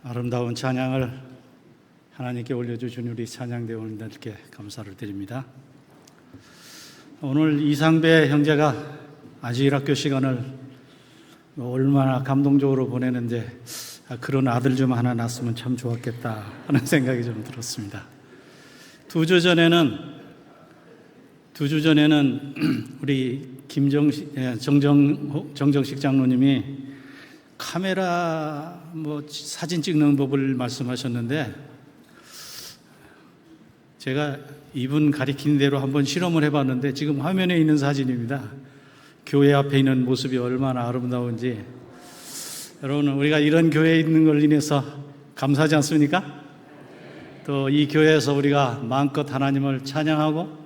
아름다운 찬양을 하나님께 올려주신 우리 찬양대원들께 감사를 드립니다. 오늘 이상배 형제가 아직학교 시간을 얼마나 감동적으로 보내는데 그런 아들 좀 하나 낳았으면 참 좋았겠다 하는 생각이 좀 들었습니다. 2주 전에는 우리 정정식 장로님이 카메라 사진 찍는 법을 말씀하셨는데 제가 이분 가리킨 대로 한번 실험을 해봤는데 지금 화면에 있는 사진입니다. 교회 앞에 있는 모습이 얼마나 아름다운지 여러분, 우리가 이런 교회에 있는 걸 인해서 감사하지 않습니까? 또 이 교회에서 우리가 마음껏 하나님을 찬양하고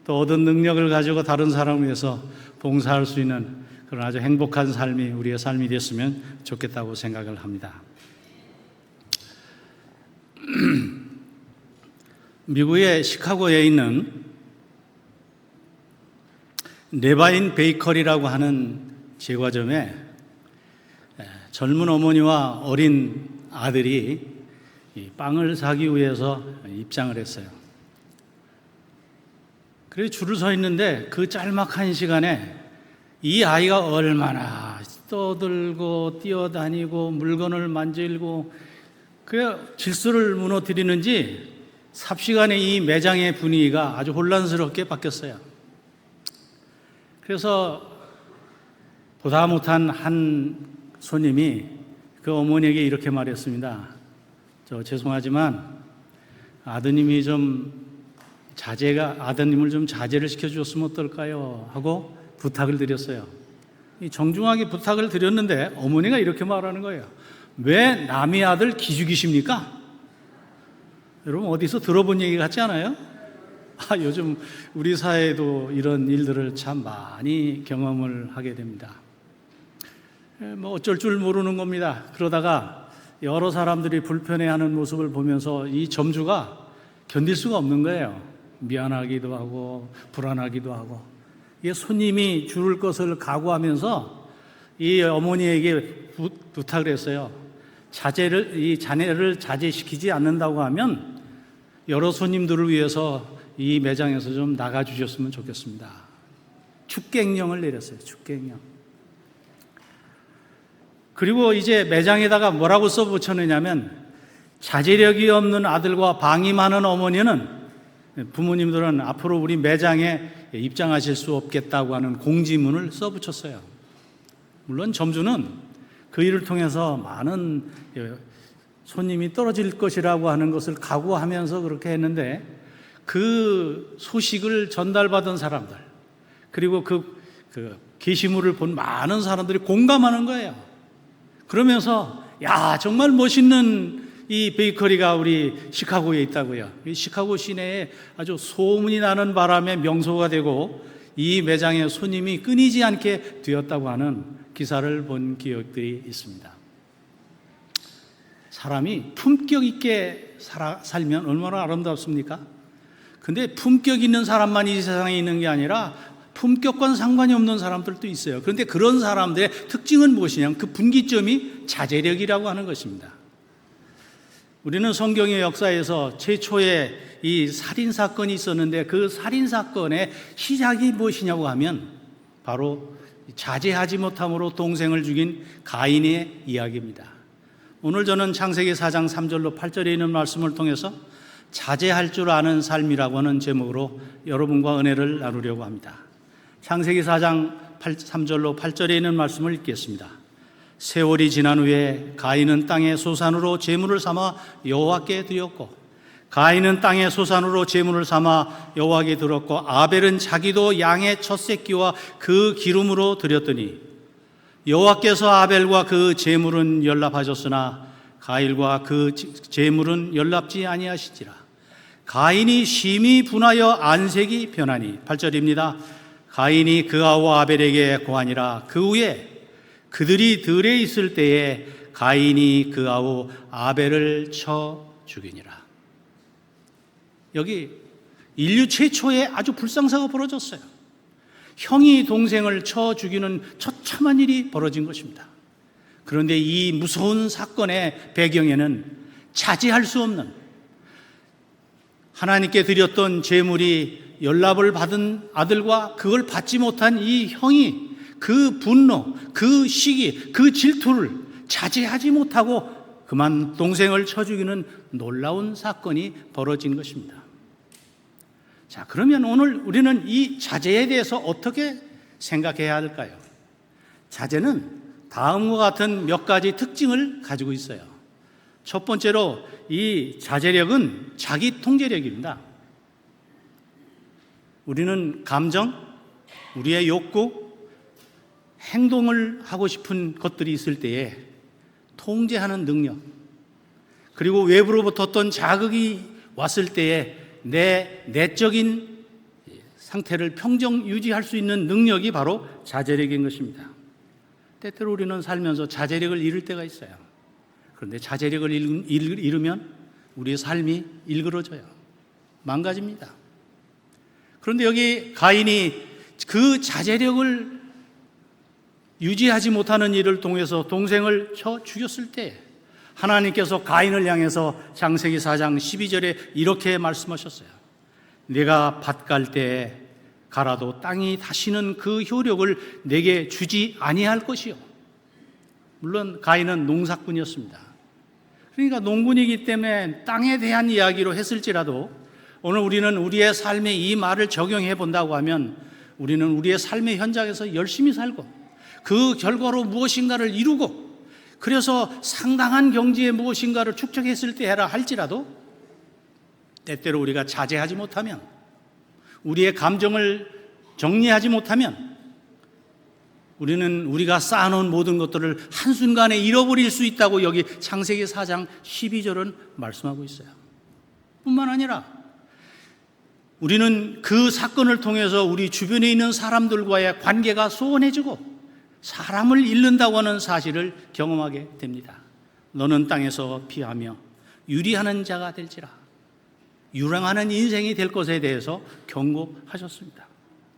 또 얻은 능력을 가지고 다른 사람을 위해서 봉사할 수 있는 그런 아주 행복한 삶이 우리의 삶이 됐으면 좋겠다고 생각을 합니다. 미국의 시카고에 있는 레바인 베이커리라고 하는 제과점에 젊은 어머니와 어린 아들이 빵을 사기 위해서 입장을 했어요. 그래서 줄을 서 있는데 그 짤막한 시간에 이 아이가 얼마나 떠들고 뛰어다니고 물건을 만질고 그 질서를 무너뜨리는지 삽시간에 이 매장의 분위기가 아주 혼란스럽게 바뀌었어요. 그래서 보다 못한 한 손님이 그 어머니에게 이렇게 말했습니다. 죄송하지만 아드님이 아드님을 좀 자제를 시켜주셨으면 어떨까요? 하고 부탁을 드렸어요. 정중하게 부탁을 드렸는데 어머니가 이렇게 말하는 거예요. 왜 남의 아들 기죽이십니까? 여러분 어디서 들어본 얘기 같지 않아요? 요즘 우리 사회에도 이런 일들을 참 많이 경험을 하게 됩니다. 어쩔 줄 모르는 겁니다. 그러다가 여러 사람들이 불편해하는 모습을 보면서 이 점주가 견딜 수가 없는 거예요. 미안하기도 하고 불안하기도 하고. 이게 손님이 줄을 것을 각오하면서 이 어머니에게 부탁을 했어요. 이 자네를 자제시키지 않는다고 하면 여러 손님들을 위해서 이 매장에서 좀 나가주셨으면 좋겠습니다. 축객령을 내렸어요. 축객령. 그리고 이제 매장에다가 뭐라고 써붙였느냐면 자제력이 없는 아들과 방임하는 어머니는 부모님들은 앞으로 우리 매장에 입장하실 수 없겠다고 하는 공지문을 써붙였어요. 물론 점주는 그 일을 통해서 많은 손님이 떨어질 것이라고 하는 것을 각오하면서 그렇게 했는데 그 소식을 전달받은 사람들 그리고 그 게시물을 본 많은 사람들이 공감하는 거예요. 그러면서 정말 멋있는 이 베이커리가 우리 시카고에 있다고요. 이 시카고 시내에 아주 소문이 나는 바람에 명소가 되고 이 매장에 손님이 끊이지 않게 되었다고 하는 기사를 본 기억들이 있습니다. 사람이 품격 있게 살면 얼마나 아름답습니까? 근데 품격 있는 사람만 이 세상에 있는 게 아니라 품격과는 상관이 없는 사람들도 있어요. 그런데 그런 사람들의 특징은 무엇이냐면 그 분기점이 자제력이라고 하는 것입니다. 우리는 성경의 역사에서 최초의 이 살인사건이 있었는데 그 살인사건의 시작이 무엇이냐고 하면 바로 자제하지 못함으로 동생을 죽인 가인의 이야기입니다. 오늘 저는 창세기 4장 3절로 8절에 있는 말씀을 통해서 자제할 줄 아는 삶이라고 하는 제목으로 여러분과 은혜를 나누려고 합니다. 창세기 4장 3절로 8절에 있는 말씀을 읽겠습니다. 세월이 지난 후에 가인은 땅의 소산으로 제물을 삼아 여호와께 드렸고 가인은 땅의 소산으로 제물을 삼아 여호와께 드렸고 아벨은 자기도 양의 첫 새끼와 그 기름으로 드렸더니 여호와께서 아벨과 그 제물은 연락하셨으나 가인과 그 제물은 연락지 아니하시지라. 가인이 심히 분하여 안색이 변하니 8절입니다. 가인이 그아와 아벨에게 고하니라. 그 후에 그들이 들에 있을 때에 가인이 그아우 아벨을 쳐 죽이니라. 여기 인류 최초의 아주 불상사가 벌어졌어요. 형이 동생을 쳐 죽이는 처참한 일이 벌어진 것입니다. 그런데 이 무서운 사건의 배경에는 차지할 수 없는, 하나님께 드렸던 제물이 연락을 받은 아들과 그걸 받지 못한 이 형이 그 분노, 그 시기, 그 질투를 자제하지 못하고 그만 동생을 쳐 죽이는 놀라운 사건이 벌어진 것입니다. 자, 그러면 오늘 우리는 이 자제에 대해서 어떻게 생각해야 할까요? 자제는 다음과 같은 몇 가지 특징을 가지고 있어요. 첫 번째로 이 자제력은 자기 통제력입니다. 우리는 감정, 우리의 욕구, 행동을 하고 싶은 것들이 있을 때에 통제하는 능력, 그리고 외부로부터 어떤 자극이 왔을 때에 내 내적인 상태를 평정 유지할 수 있는 능력이 바로 자제력인 것입니다. 때때로 우리는 살면서 자제력을 잃을 때가 있어요. 그런데 자제력을 잃으면 우리의 삶이 일그러져요. 망가집니다. 그런데 여기 가인이 그 자제력을 유지하지 못하는 일을 통해서 동생을 쳐 죽였을 때 하나님께서 가인을 향해서 창세기 4장 12절에 이렇게 말씀하셨어요. 내가 밭 갈 때에 갈아도 땅이 다시는 그 효력을 내게 주지 아니할 것이요. 물론 가인은 농사꾼이었습니다. 그러니까 농군이기 때문에 땅에 대한 이야기로 했을지라도 오늘 우리는 우리의 삶에 이 말을 적용해 본다고 하면 우리는 우리의 삶의 현장에서 열심히 살고 그 결과로 무엇인가를 이루고 그래서 상당한 경지에 무엇인가를 축적했을 때 해라 할지라도 때때로 우리가 자제하지 못하면 우리의 감정을 정리하지 못하면 우리는 우리가 쌓아놓은 모든 것들을 한순간에 잃어버릴 수 있다고 여기 창세기 4장 12절은 말씀하고 있어요. 뿐만 아니라 우리는 그 사건을 통해서 우리 주변에 있는 사람들과의 관계가 소원해지고 사람을 잃는다고 하는 사실을 경험하게 됩니다. 너는 땅에서 피하며 유리하는 자가 될지라. 유랑하는 인생이 될 것에 대해서 경고하셨습니다.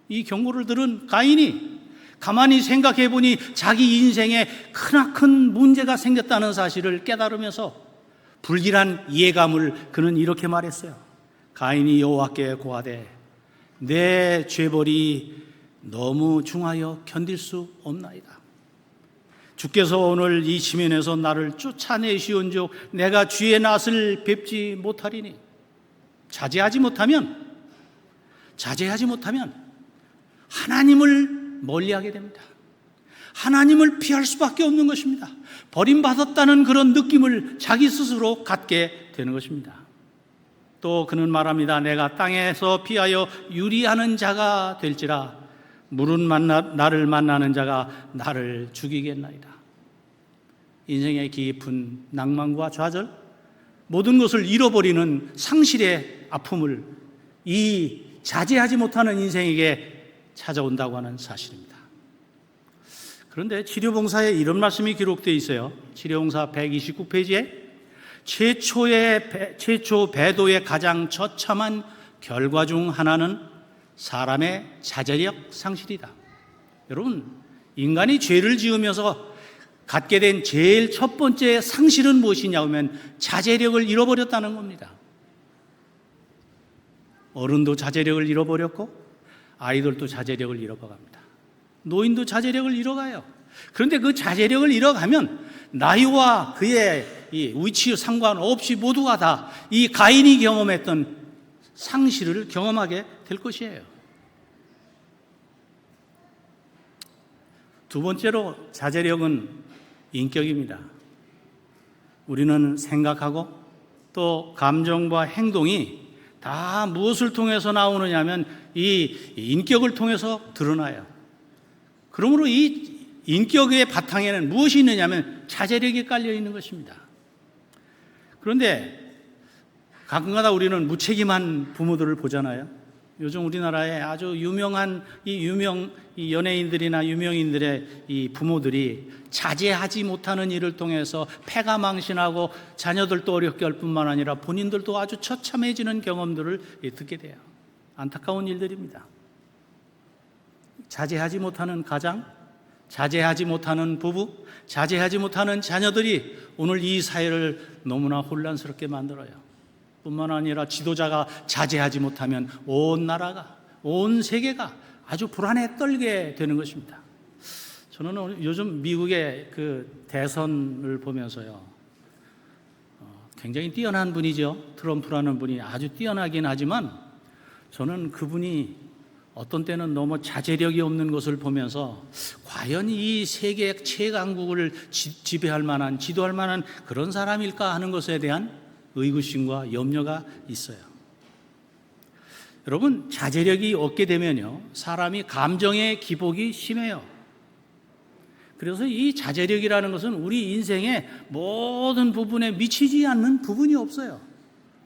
이 경고를 들은 가인이 가만히 생각해 보니 자기 인생에 크나큰 문제가 생겼다는 사실을 깨달으면서 불길한 이해감을 그는 이렇게 말했어요. 가인이 여호와께 고하되 내 죄벌이 너무 중하여 견딜 수 없나이다. 주께서 오늘 이 지면에서 나를 쫓아내시온즉 내가 주의 낯을 뵙지 못하리니. 자제하지 못하면 하나님을 멀리하게 됩니다. 하나님을 피할 수밖에 없는 것입니다. 버림받았다는 그런 느낌을 자기 스스로 갖게 되는 것입니다. 또 그는 말합니다. 내가 땅에서 피하여 유리하는 자가 될지라 물은 나를 만나는 자가 나를 죽이겠나이다. 인생의 깊은 낭만과 좌절, 모든 것을 잃어버리는 상실의 아픔을 이 자제하지 못하는 인생에게 찾아온다고 하는 사실입니다. 그런데 치료봉사에 이런 말씀이 기록되어 있어요. 치료봉사 129페이지에 최초 배도의 가장 처참한 결과 중 하나는 사람의 자제력 상실이다. 여러분, 인간이 죄를 지으면서 갖게 된 제일 첫 번째 상실은 무엇이냐 하면 자제력을 잃어버렸다는 겁니다. 어른도 자제력을 잃어버렸고 아이들도 자제력을 잃어갑니다. 노인도 자제력을 잃어가요. 그런데 그 자제력을 잃어가면 나이와 그의 이 위치에 상관없이 모두가 다 이 가인이 경험했던 상실을 경험하게 될 것이에요. 두 번째로 자제력은 인격입니다. 우리는 생각하고 또 감정과 행동이 다 무엇을 통해서 나오느냐 하면 이 인격을 통해서 드러나요. 그러므로 이 인격의 바탕에는 무엇이 있느냐 하면 자제력이 깔려 있는 것입니다. 그런데 가끔가다 우리는 무책임한 부모들을 보잖아요. 요즘 우리나라에 아주 유명한 이 연예인들이나 유명인들의 이 부모들이 자제하지 못하는 일을 통해서 패가 망신하고 자녀들도 어렵게 할 뿐만 아니라 본인들도 아주 처참해지는 경험들을 듣게 돼요. 안타까운 일들입니다. 자제하지 못하는 가장, 자제하지 못하는 부부, 자제하지 못하는 자녀들이 오늘 이 사회를 너무나 혼란스럽게 만들어요. 뿐만 아니라 지도자가 자제하지 못하면 온 나라가, 온 세계가 아주 불안에 떨게 되는 것입니다. 저는 요즘 미국의 그 대선을 보면서요, 굉장히 뛰어난 분이죠. 트럼프라는 분이 아주 뛰어나긴 하지만 저는 그분이 어떤 때는 너무 자제력이 없는 것을 보면서 과연 이 세계 최강국을 지배할 만한, 지도할 만한 그런 사람일까 하는 것에 대한 의구심과 염려가 있어요. 여러분, 자제력이 없게 되면요, 사람이 감정의 기복이 심해요. 그래서 이 자제력이라는 것은 우리 인생의 모든 부분에 미치지 않는 부분이 없어요.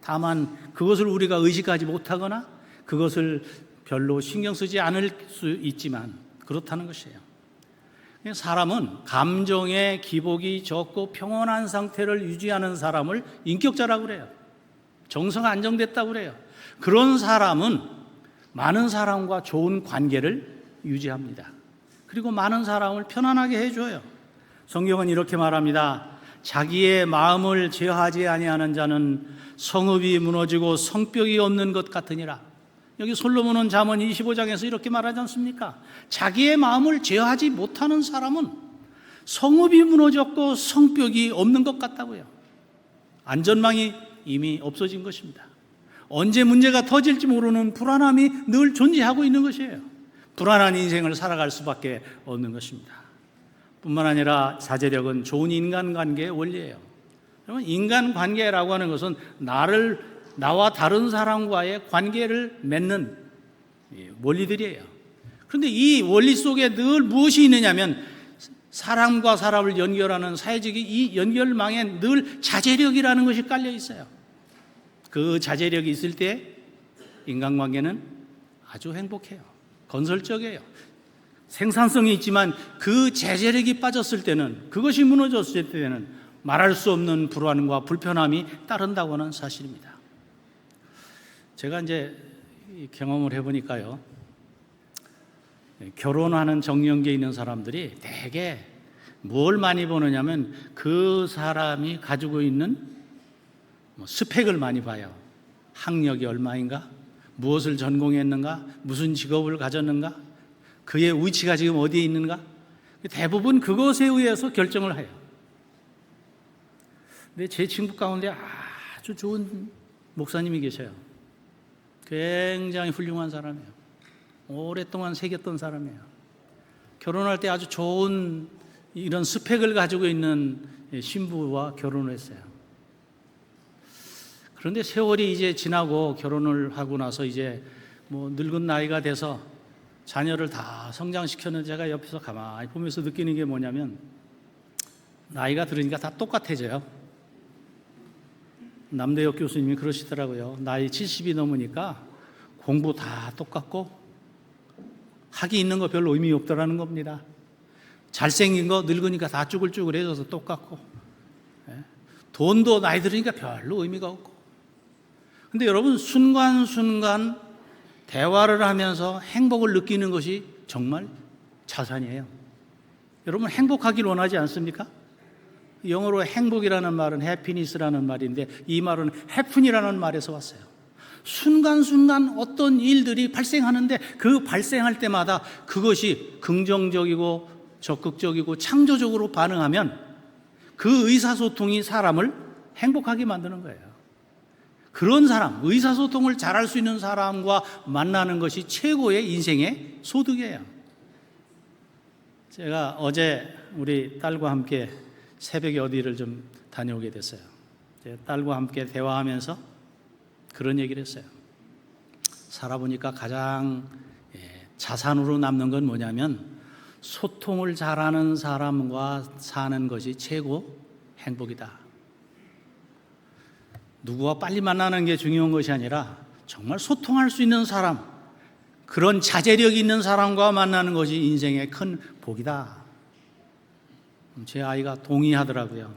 다만 그것을 우리가 의식하지 못하거나 그것을 별로 신경 쓰지 않을 수 있지만 그렇다는 것이에요. 사람은 감정의 기복이 적고 평온한 상태를 유지하는 사람을 인격자라고 그래요. 정서가 안정됐다고 그래요. 그런 사람은 많은 사람과 좋은 관계를 유지합니다. 그리고 많은 사람을 편안하게 해줘요. 성경은 이렇게 말합니다. 자기의 마음을 제어하지 아니하는 자는 성읍이 무너지고 성벽이 없는 것 같으니라. 여기 솔로몬은 잠언 25장에서 이렇게 말하지 않습니까? 자기의 마음을 제어하지 못하는 사람은 성읍이 무너졌고 성벽이 없는 것 같다고요. 안전망이 이미 없어진 것입니다. 언제 문제가 터질지 모르는 불안함이 늘 존재하고 있는 것이에요. 불안한 인생을 살아갈 수밖에 없는 것입니다. 뿐만 아니라 자제력은 좋은 인간관계의 원리예요. 여러분, 인간관계라고 하는 것은 나와 다른 사람과의 관계를 맺는 원리들이에요. 그런데 이 원리 속에 늘 무엇이 있느냐면 사람과 사람을 연결하는 사회적인 이 연결망에 늘 자제력이라는 것이 깔려 있어요. 그 자제력이 있을 때 인간관계는 아주 행복해요. 건설적이에요. 생산성이 있지만 그 자제력이 빠졌을 때는, 그것이 무너졌을 때는 말할 수 없는 불안과 불편함이 따른다고 하는 사실입니다. 제가 이제 경험을 해보니까요, 결혼하는 정년기에 있는 사람들이 대개 뭘 많이 보느냐면 그 사람이 가지고 있는 스펙을 많이 봐요. 학력이 얼마인가? 무엇을 전공했는가? 무슨 직업을 가졌는가? 그의 위치가 지금 어디에 있는가? 대부분 그것에 의해서 결정을 해요. 근데 제 친구 가운데 아주 좋은 목사님이 계셔요. 굉장히 훌륭한 사람이에요. 오랫동안 새겼던 사람이에요. 결혼할 때 아주 좋은 이런 스펙을 가지고 있는 신부와 결혼을 했어요. 그런데 세월이 이제 지나고 결혼을 하고 나서 이제 늙은 나이가 돼서 자녀를 다 성장시켰는데 제가 옆에서 가만히 보면서 느끼는 게 뭐냐면 나이가 들으니까 다 똑같아져요. 남대혁 교수님이 그러시더라고요. 나이 70이 넘으니까 공부 다 똑같고 학위 있는 거 별로 의미 없더라는 겁니다. 잘생긴 거 늙으니까 다 쭈글쭈글해져서 똑같고, 돈도 나이 들으니까 별로 의미가 없고. 근데 여러분, 순간순간 대화를 하면서 행복을 느끼는 것이 정말 자산이에요. 여러분, 행복하길 원하지 않습니까? 영어로 행복이라는 말은 해피니스라는 말인데 이 말은 해픈이라는 말에서 왔어요. 순간순간 어떤 일들이 발생하는데 그 발생할 때마다 그것이 긍정적이고 적극적이고 창조적으로 반응하면 그 의사소통이 사람을 행복하게 만드는 거예요. 그런 사람, 의사소통을 잘할 수 있는 사람과 만나는 것이 최고의 인생의 소득이에요. 제가 어제 우리 딸과 함께 새벽에 어디를 좀 다녀오게 됐어요. 제 딸과 함께 대화하면서 그런 얘기를 했어요. 살아보니까 가장 자산으로 남는 건 뭐냐면 소통을 잘하는 사람과 사는 것이 최고 행복이다. 누구와 빨리 만나는 게 중요한 것이 아니라 정말 소통할 수 있는 사람, 그런 자제력이 있는 사람과 만나는 것이 인생의 큰 복이다. 제 아이가 동의하더라고요.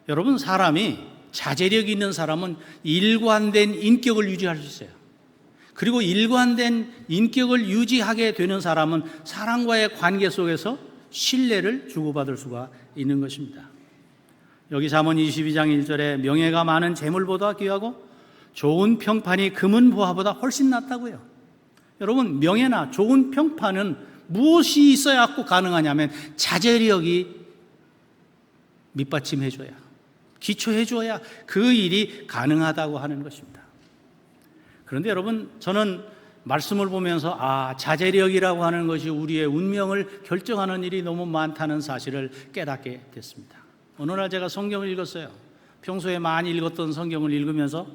여러분, 사람이 자제력이 있는 사람은 일관된 인격을 유지할 수 있어요. 그리고 일관된 인격을 유지하게 되는 사람은 사람과의 관계 속에서 신뢰를 주고받을 수가 있는 것입니다. 여기 잠언 22장 1절에 명예가 많은 재물보다 귀하고 좋은 평판이 금은 보화보다 훨씬 낫다고요. 여러분, 명예나 좋은 평판은 무엇이 있어야 가능하냐면 자제력이 밑받침해줘야, 기초해줘야 그 일이 가능하다고 하는 것입니다. 그런데 여러분, 저는 말씀을 보면서 자제력이라고 하는 것이 우리의 운명을 결정하는 일이 너무 많다는 사실을 깨닫게 됐습니다. 어느 날 제가 성경을 읽었어요. 평소에 많이 읽었던 성경을 읽으면서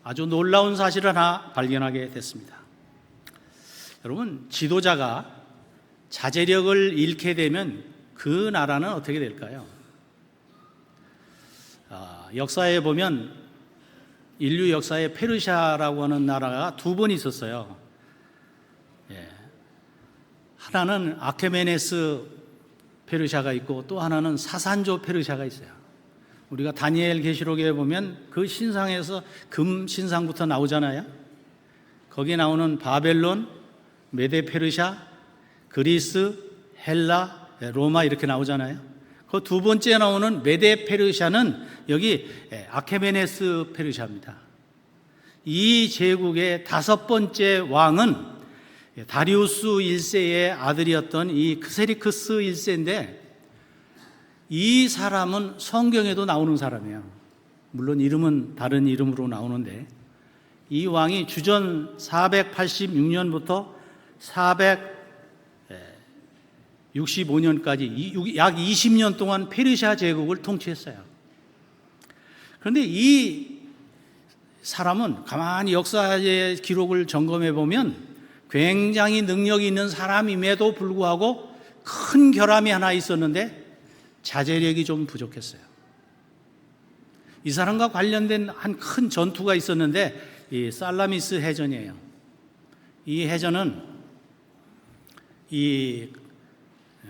아주 놀라운 사실을 하나 발견하게 됐습니다. 여러분, 지도자가 자제력을 잃게 되면 그 나라는 어떻게 될까요? 역사에 보면 인류 역사에 페르시아라고 하는 나라가 두 번 있었어요. 하나는 아케메네스 페르시아가 있고 또 하나는 사산조 페르시아가 있어요. 우리가 다니엘 계시록에 보면 그 신상에서 금 신상부터 나오잖아요. 거기에 나오는 바벨론, 메데 페르시아, 그리스, 헬라, 로마 이렇게 나오잖아요. 그 두 번째 나오는 메데 페르시아는 여기 아케메네스 페르시아입니다. 이 제국의 다섯 번째 왕은 다리우스 1세의 아들이었던 이 크세리크스 1세인데, 이 사람은 성경에도 나오는 사람이에요. 물론 이름은 다른 이름으로 나오는데, 이 왕이 주전 486년부터 465년까지 약 20년 동안 페르시아 제국을 통치했어요. 그런데 이 사람은 가만히 역사의 기록을 점검해 보면 굉장히 능력이 있는 사람임에도 불구하고 큰 결함이 하나 있었는데 자제력이 좀 부족했어요. 이 사람과 관련된 한 큰 전투가 있었는데 이 살라미스 해전이에요. 이 해전은 이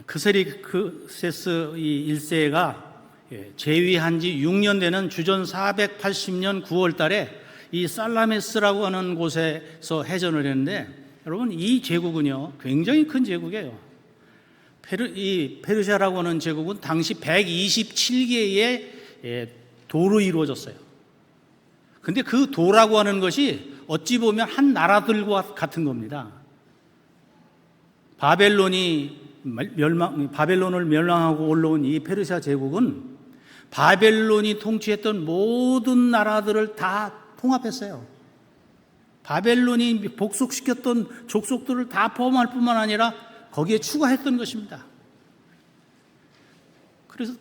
크세리크세스 1세가 재위한 지 6년 되는 주전 480년 9월 달에 이 살라미스라고 하는 곳에서 해전을 했는데, 여러분, 이 제국은요 굉장히 큰 제국이에요. 이 페르시아라고 하는 제국은 당시 127개의 도로 이루어졌어요. 근데 그 도라고 하는 것이 어찌 보면 한 나라들과 같은 겁니다. 바벨론을 멸망하고 올라온 이 페르시아 제국은 바벨론이 통치했던 모든 나라들을 다 통합했어요. 바벨론이 복속시켰던 족속들을 다 포함할 뿐만 아니라 거기에 추가했던 것입니다.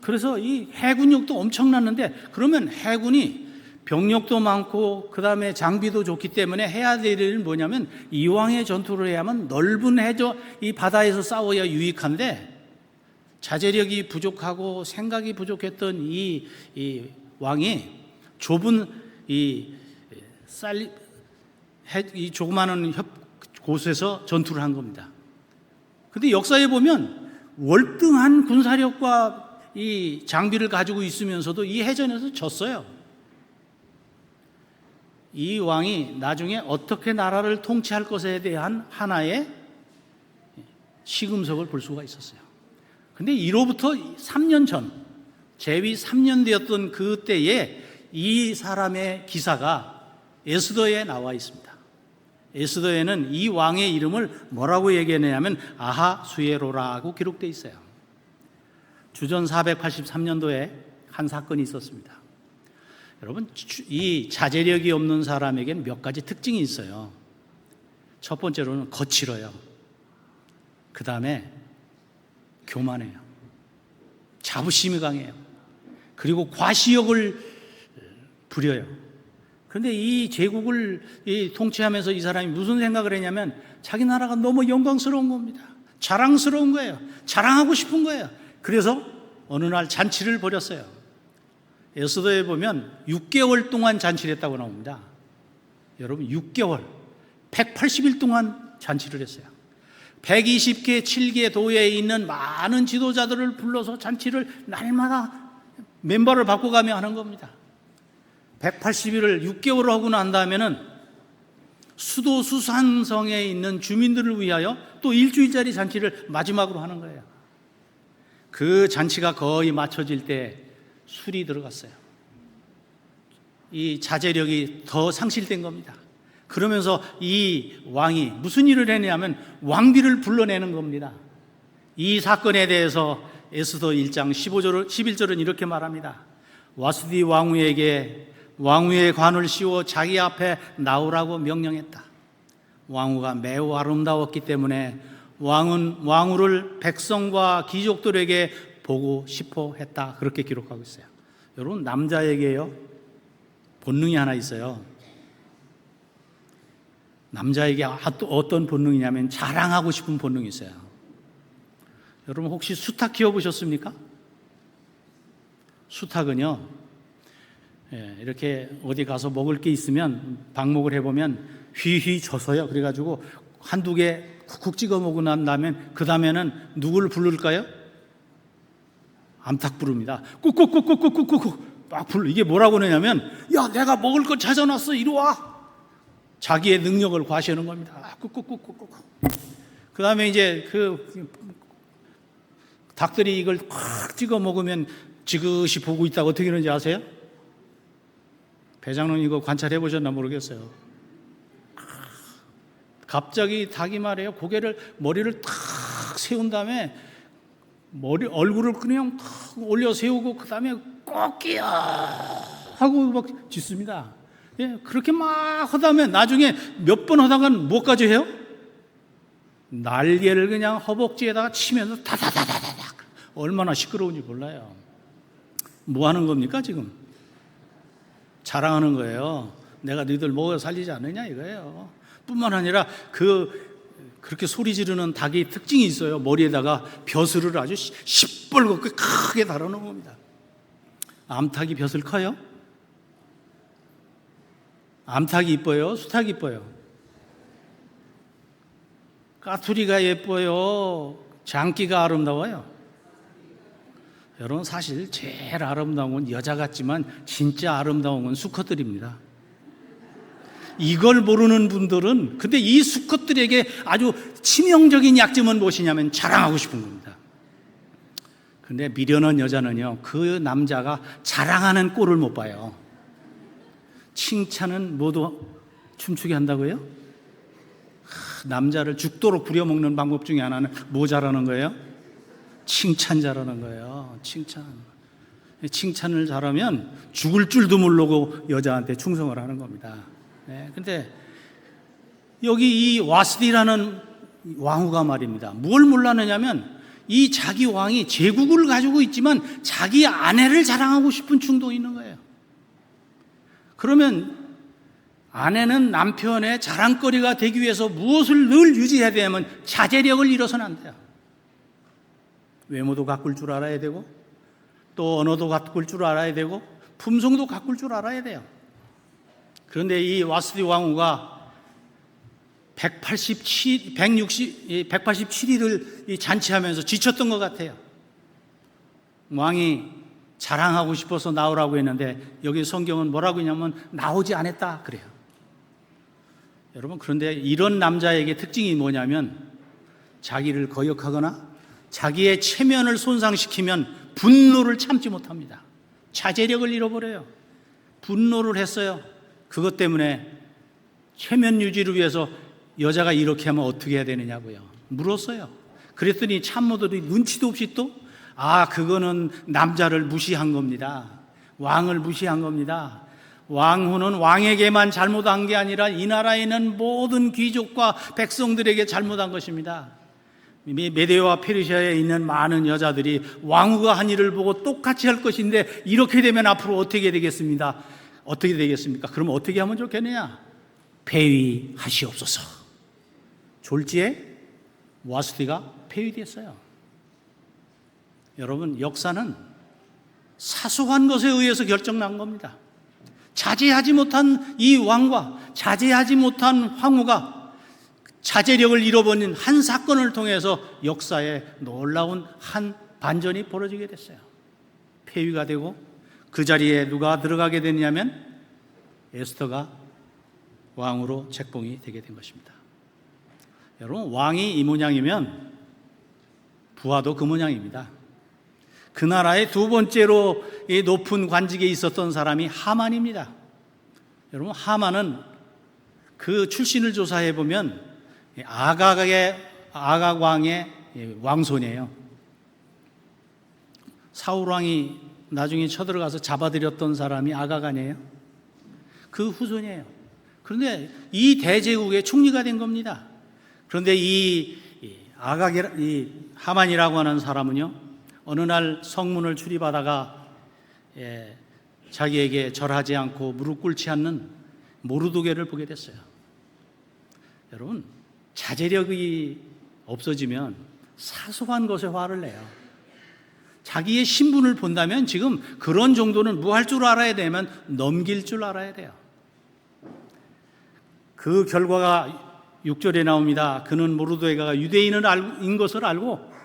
그래서 이 해군력도 엄청났는데, 그러면 해군이 병력도 많고 그 다음에 장비도 좋기 때문에 해야 될 일은 뭐냐면 이왕의 전투를 해야만 넓은 이 바다에서 싸워야 유익한데, 자제력이 부족하고 생각이 부족했던 이 왕이 좁은 이 조그마한 곳에서 전투를 한 겁니다. 근데 역사에 보면 월등한 군사력과 이 장비를 가지고 있으면서도 이 해전에서 졌어요. 이 왕이 나중에 어떻게 나라를 통치할 것에 대한 하나의 시금석을 볼 수가 있었어요. 근데 이로부터 3년 전, 재위 3년 되었던 그때에 이 사람의 기사가 에스더에 나와 있습니다. 에스더에는 이 왕의 이름을 뭐라고 얘기했냐면 아하수에로라고 기록되어 있어요. 주전 483년도에 한 사건이 있었습니다. 여러분, 이 자제력이 없는 사람에게는 몇 가지 특징이 있어요. 첫 번째로는 거칠어요. 그 다음에 교만해요. 자부심이 강해요. 그리고 과시욕을 부려요. 그런데 이 제국을 통치하면서 이 사람이 무슨 생각을 했냐면 자기 나라가 너무 영광스러운 겁니다. 자랑스러운 거예요. 자랑하고 싶은 거예요. 그래서 어느 날 잔치를 벌였어요. 에스더에 보면 6개월 동안 잔치를 했다고 나옵니다. 여러분, 6개월, 180일 동안 잔치를 했어요. 120개, 7개 도에 있는 많은 지도자들을 불러서 잔치를 날마다 멤버를 바꿔가며 하는 겁니다. 180일을 6개월을 하고 난 다음에는 수도 수산성에 있는 주민들을 위하여 또 일주일짜리 잔치를 마지막으로 하는 거예요. 그 잔치가 거의 마쳐질 때 술이 들어갔어요. 이 자제력이 더 상실된 겁니다. 그러면서 이 왕이 무슨 일을 했냐면 왕비를 불러내는 겁니다. 이 사건에 대해서 에스더 1장 11절은 이렇게 말합니다. 와스디 왕후에게 왕후의 관을 씌워 자기 앞에 나오라고 명령했다. 왕후가 매우 아름다웠기 때문에 왕은 왕후를 백성과 귀족들에게 보고 싶어 했다. 그렇게 기록하고 있어요. 여러분, 남자에게요 본능이 하나 있어요. 남자에게 어떤 본능이냐면 자랑하고 싶은 본능이 있어요. 여러분, 혹시 수탉 키워보셨습니까? 수탉은요, 이렇게 어디 가서 먹을 게 있으면 방목을 해보면 휘휘 져서요. 그래가지고 한두 개 쿡쿡 찍어 먹고 난 다음에 그 다음에는 누구를 부를까요? 암탉 부릅니다. 꾹꾹꾹꾹꾹꾹꾹 막 불러. 이게 뭐라고 그러냐면, 야, 내가 먹을 거 찾아놨어, 이리 와. 자기의 능력을 과시하는 겁니다. 꾹꾹꾹꾹꾹. 그 다음에 이제 그 닭들이 이걸 콱 찍어 먹으면 지그시 보고 있다고 어떻게 그러는지 아세요? 배장로님 이거 관찰해 보셨나 모르겠어요. 갑자기 닭이 말이에요, 머리를 탁 세운 다음에 얼굴을 그냥 탁 올려 세우고 그 다음에 꼬끼야 하고 막 짖습니다. 예, 그렇게 막 하다면 나중에 몇 번 하다간 뭐까지 해요? 날개를 그냥 허벅지에다가 치면서 다다다다다닥. 얼마나 시끄러운지 몰라요. 뭐 하는 겁니까 지금? 자랑하는 거예요. 내가 너희들 먹어 살리지 않느냐 이거예요. 뿐만 아니라 그렇게 소리 지르는 닭이 특징이 있어요. 머리에다가 벼슬을 아주 시뻘겋게 크게 달아놓은 겁니다. 암탉이 벼슬 커요? 암탉이 이뻐요? 수탉이 이뻐요? 까투리가 예뻐요? 장기가 아름다워요? 여러분, 사실 제일 아름다운 건 여자 같지만 진짜 아름다운 건 수컷들입니다. 이걸 모르는 분들은, 근데 이 수컷들에게 아주 치명적인 약점은 무엇이냐면 자랑하고 싶은 겁니다. 근데 미련한 여자는요, 그 남자가 자랑하는 꼴을 못 봐요. 칭찬은 모두 춤추게 한다고요? 남자를 죽도록 부려먹는 방법 중에 하나는 뭐 잘하는 거예요? 칭찬 잘하는 거예요. 칭찬을 잘하면 죽을 줄도 모르고 여자한테 충성을 하는 겁니다. 네, 근데 여기 이 와스디라는 왕후가 말입니다. 뭘 몰랐느냐면 이 자기 왕이 제국을 가지고 있지만 자기 아내를 자랑하고 싶은 충동이 있는 거예요. 그러면 아내는 남편의 자랑거리가 되기 위해서 무엇을 늘 유지해야 되냐면 자제력을 잃어서는 안 돼요. 외모도 가꿀 줄 알아야 되고 또 언어도 가꿀 줄 알아야 되고 품성도 가꿀 줄 알아야 돼요. 그런데 이 와스디 왕후가 187일을 잔치하면서 지쳤던 것 같아요. 왕이 자랑하고 싶어서 나오라고 했는데 여기 성경은 뭐라고 했냐면 나오지 않았다 그래요. 여러분, 그런데 이런 남자에게 특징이 뭐냐면 자기를 거역하거나 자기의 체면을 손상시키면 분노를 참지 못합니다. 자제력을 잃어버려요. 분노를 했어요. 그것 때문에 체면 유지를 위해서 여자가 이렇게 하면 어떻게 해야 되느냐고요. 물었어요. 그랬더니 참모들이 눈치도 없이 또 그거는 남자를 무시한 겁니다. 왕을 무시한 겁니다. 왕후는 왕에게만 잘못한 게 아니라 이 나라에 있는 모든 귀족과 백성들에게 잘못한 것입니다. 메데와 페르시아에 있는 많은 여자들이 왕후가 한 일을 보고 똑같이 할 것인데 이렇게 되면 앞으로 어떻게 되겠습니까? 그럼 어떻게 하면 좋겠느냐? 폐위하시옵소서. 졸지에 와스디가 폐위됐어요. 여러분, 역사는 사소한 것에 의해서 결정난 겁니다. 자제하지 못한 이 왕과 자제하지 못한 황후가 자제력을 잃어버린 한 사건을 통해서 역사에 놀라운 한 반전이 벌어지게 됐어요. 폐위가 되고 그 자리에 누가 들어가게 됐냐면 에스더가 왕으로 책봉이 되게 된 것입니다. 여러분, 왕이 이 모양이면 부하도 그 모양입니다. 그 나라의 두 번째로 높은 관직에 있었던 사람이 하만입니다. 여러분, 하만은 그 출신을 조사해 보면 아각 왕의 왕손이에요. 사울 왕이 나중에 쳐들어가서 잡아들였던 사람이 아각 아니에요? 그 후손이에요. 그런데 이 대제국의 총리가 된 겁니다. 그런데 이 하만이라고 하는 사람은요, 어느 날 성문을 출입하다가 자기에게 절하지 않고 무릎 꿇지 않는 모르드게를 보게 됐어요. 여러분, 자제력이 없어지면 사소한 것에 화를 내요. 자기의 신분을 본다면 지금 그런 정도는 뭐 할 줄 알아야 되면 넘길 줄 알아야 돼요. 그 결과가 6절에 나옵니다. 그는 모르드게가 유대인인 것을 알고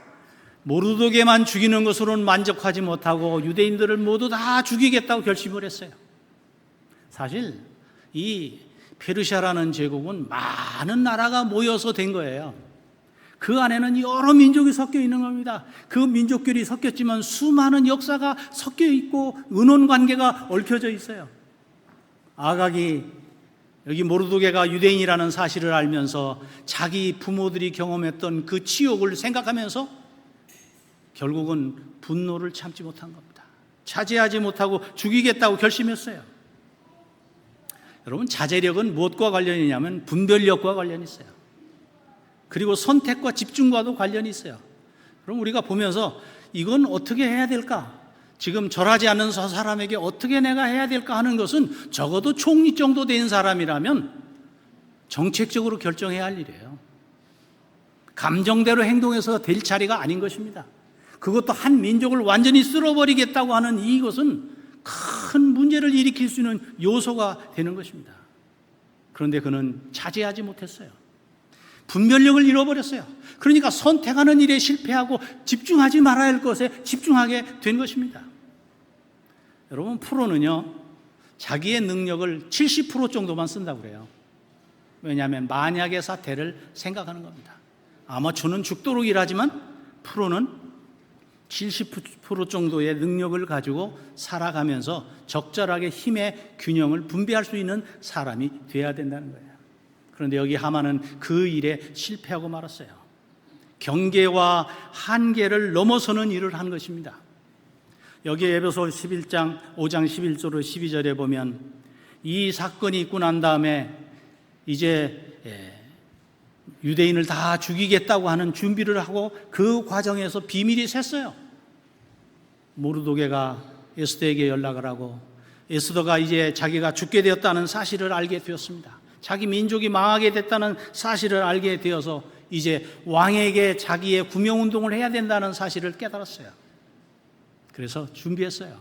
모르드게만 죽이는 것으로는 만족하지 못하고 유대인들을 모두 다 죽이겠다고 결심을 했어요. 사실 이 페르시아라는 제국은 많은 나라가 모여서 된 거예요. 그 안에는 여러 민족이 섞여 있는 겁니다. 그 민족끼리 섞였지만 수많은 역사가 섞여 있고 은원 관계가 얽혀져 있어요. 아각이 여기 모르드게가 유대인이라는 사실을 알면서 자기 부모들이 경험했던 그 치욕을 생각하면서 결국은 분노를 참지 못한 겁니다. 자제하지 못하고 죽이겠다고 결심했어요. 여러분, 자제력은 무엇과 관련이 있냐면 분별력과 관련이 있어요. 그리고 선택과 집중과도 관련이 있어요. 그럼 우리가 보면서 이건 어떻게 해야 될까? 지금 절하지 않는 저 사람에게 어떻게 내가 해야 될까 하는 것은 적어도 총리 정도 된 사람이라면 정책적으로 결정해야 할 일이에요. 감정대로 행동해서 될 자리가 아닌 것입니다. 그것도 한 민족을 완전히 쓸어버리겠다고 하는 이것은 큰 문제를 일으킬 수 있는 요소가 되는 것입니다. 그런데 그는 자제하지 못했어요. 분별력을 잃어버렸어요. 그러니까 선택하는 일에 실패하고 집중하지 말아야 할 것에 집중하게 된 것입니다. 여러분, 프로는요, 자기의 능력을 70% 정도만 쓴다고 그래요. 왜냐하면 만약의 사태를 생각하는 겁니다. 아마추어는 죽도록 일하지만 프로는 70% 정도의 능력을 가지고 살아가면서 적절하게 힘의 균형을 분배할 수 있는 사람이 돼야 된다는 거예요. 그런데 여기 하만은 그 일에 실패하고 말았어요. 경계와 한계를 넘어서는 일을 한 것입니다. 여기 에베소 11장 5장 11절로 12절에 보면 이 사건이 있고 난 다음에 이제 유대인을 다 죽이겠다고 하는 준비를 하고 그 과정에서 비밀이 샜어요. 모르드게가 에스더에게 연락을 하고 에스더가 이제 자기가 죽게 되었다는 사실을 알게 되었습니다. 자기 민족이 망하게 됐다는 사실을 알게 되어서 이제 왕에게 자기의 구명운동을 해야 된다는 사실을 깨달았어요. 그래서 준비했어요.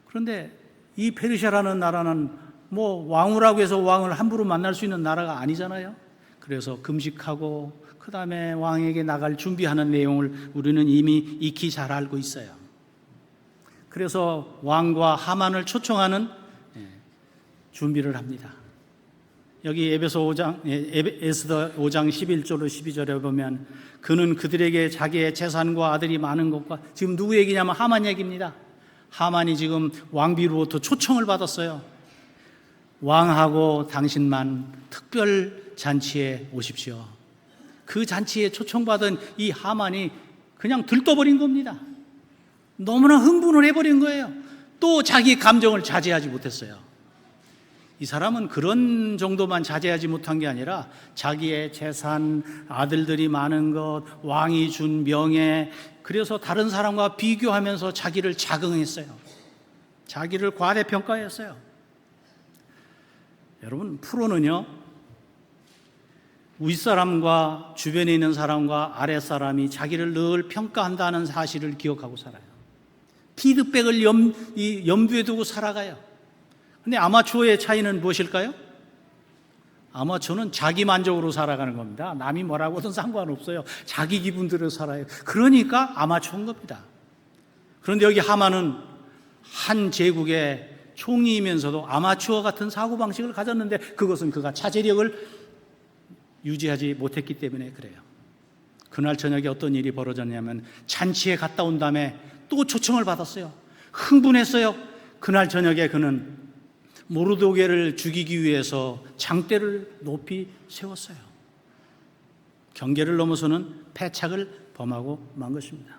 그런데 이 페르시아라는 나라는 뭐 왕이라고 해서 왕을 함부로 만날 수 있는 나라가 아니잖아요. 그래서 금식하고 그 다음에 왕에게 나갈 준비하는 내용을 우리는 이미 익히 잘 알고 있어요. 그래서 왕과 하만을 초청하는 준비를 합니다. 여기 에스더 5장 11절로 12절에 보면 그는 그들에게 자기의 재산과 아들이 많은 것과, 지금 누구 얘기냐면 하만 얘기입니다. 하만이 지금 왕비로부터 초청을 받았어요. 왕하고 당신만 특별 잔치에 오십시오. 그 잔치에 초청받은 이 하만이 그냥 들떠버린 겁니다. 너무나 흥분을 해버린 거예요. 또 자기 감정을 자제하지 못했어요. 이 사람은 그런 정도만 자제하지 못한 게 아니라 자기의 재산, 아들들이 많은 것, 왕이 준 명예, 그래서 다른 사람과 비교하면서 자기를 자긍했어요. 자기를 과대평가했어요. 여러분, 프로는요, 윗사람과 주변에 있는 사람과 아랫사람이 자기를 늘 평가한다는 사실을 기억하고 살아요. 피드백을 염두에 두고 살아가요. 근데 아마추어의 차이는 무엇일까요? 아마추어는 자기 만족으로 살아가는 겁니다. 남이 뭐라고 하든 상관없어요. 자기 기분대로 살아요. 그러니까 아마추어인 겁니다. 그런데 여기 하만은 한 제국의 총리이면서도 아마추어 같은 사고방식을 가졌는데 그것은 그가 자제력을 유지하지 못했기 때문에 그래요. 그날 저녁에 어떤 일이 벌어졌냐면 잔치에 갔다 온 다음에 또 초청을 받았어요. 흥분했어요. 그날 저녁에 그는 모르도게를 죽이기 위해서 장대를 높이 세웠어요. 경계를 넘어서는 패착을 범하고 만 것입니다.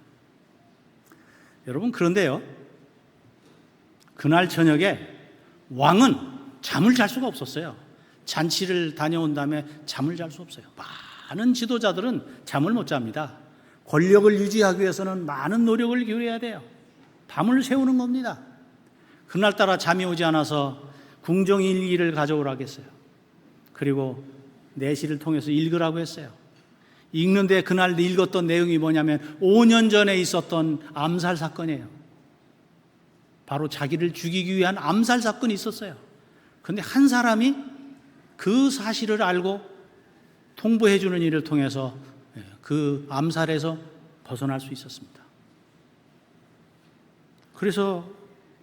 여러분, 그런데요, 그날 저녁에 왕은 잠을 잘 수가 없었어요. 잔치를 다녀온 다음에 잠을 잘 수 없어요. 많은 지도자들은 잠을 못 잡니다. 권력을 유지하기 위해서는 많은 노력을 기울여야 돼요. 밤을 새우는 겁니다. 그날따라 잠이 오지 않아서 궁정일기를 가져오라고 했어요. 그리고 내시를 통해서 읽으라고 했어요. 읽는데 그날 읽었던 내용이 뭐냐면 5년 전에 있었던 암살 사건이에요. 바로 자기를 죽이기 위한 암살 사건이 있었어요. 그런데 한 사람이 그 사실을 알고 통보해 주는 일을 통해서 그 암살에서 벗어날 수 있었습니다. 그래서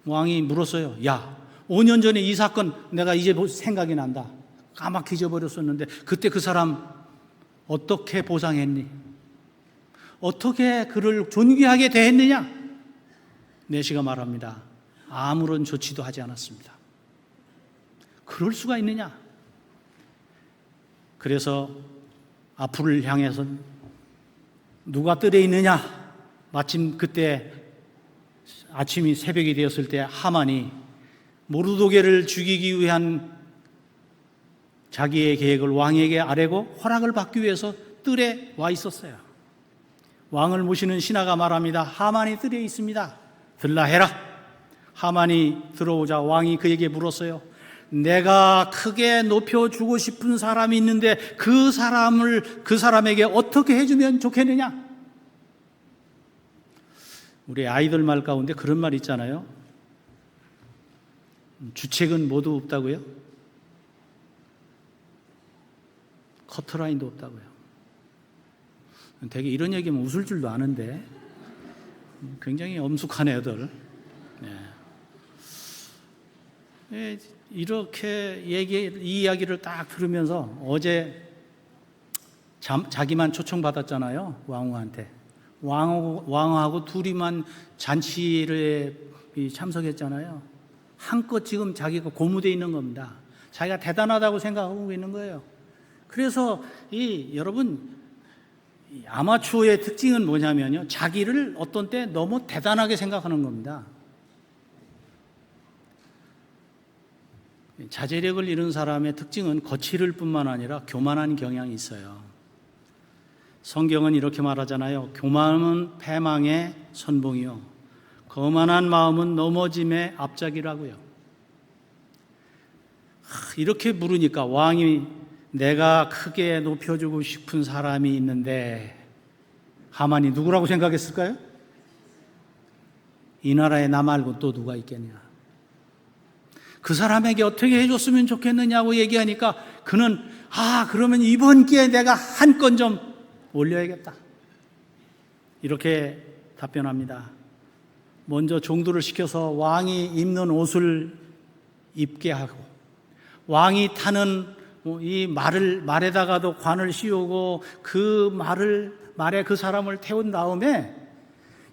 왕이 물었어요. 야, 5년 전에 이 사건 내가 이제 생각이 난다. 까맣게 잊어버렸었는데 그때 그 사람 어떻게 보상했니? 어떻게 그를 존귀하게 대했느냐? 내시가 말합니다. 아무런 조치도 하지 않았습니다. 그럴 수가 있느냐? 그래서 앞을 향해서 누가 뜰에 있느냐? 마침 그때 아침이 새벽이 되었을 때 하만이 모르도게를 죽이기 위한 자기의 계획을 왕에게 아뢰고 허락을 받기 위해서 뜰에 와 있었어요. 왕을 모시는 신하가 말합니다. 하만이 뜰에 있습니다. 들라 해라. 하만이 들어오자 왕이 그에게 물었어요. 내가 크게 높여주고 싶은 사람이 있는데 그 사람에게 어떻게 해주면 좋겠느냐? 우리 아이들 말 가운데 그런 말 있잖아요. 주책은 모두 없다고요? 커트라인도 없다고요. 되게 이런 얘기면 웃을 줄도 아는데 굉장히 엄숙한 애들. 네. 이렇게 이 이야기를 딱 들으면서 어제 자기만 초청받았잖아요. 왕후한테. 왕후하고 둘이만 잔치를 참석했잖아요. 한껏 지금 자기가 고무되어 있는 겁니다. 자기가 대단하다고 생각하고 있는 거예요. 그래서 여러분, 아마추어의 특징은 뭐냐면요, 자기를 어떤 때 너무 대단하게 생각하는 겁니다. 자제력을 잃은 사람의 특징은 거칠을 뿐만 아니라 교만한 경향이 있어요. 성경은 이렇게 말하잖아요. 교만은 패망의 선봉이요, 거만한 마음은 넘어짐의 앞잡이라고요. 이렇게 물으니까 왕이 내가 크게 높여주고 싶은 사람이 있는데, 하만이 누구라고 생각했을까요? 이 나라에 나 말고 또 누가 있겠냐? 그 사람에게 어떻게 해줬으면 좋겠느냐고 얘기하니까 그는 그러면 이번 기회에 내가 한 건 좀 올려야겠다, 이렇게 답변합니다. 먼저 종도를 시켜서 왕이 입는 옷을 입게 하고, 왕이 타는 이 말에다가도 관을 씌우고 그 말에 그 사람을 태운 다음에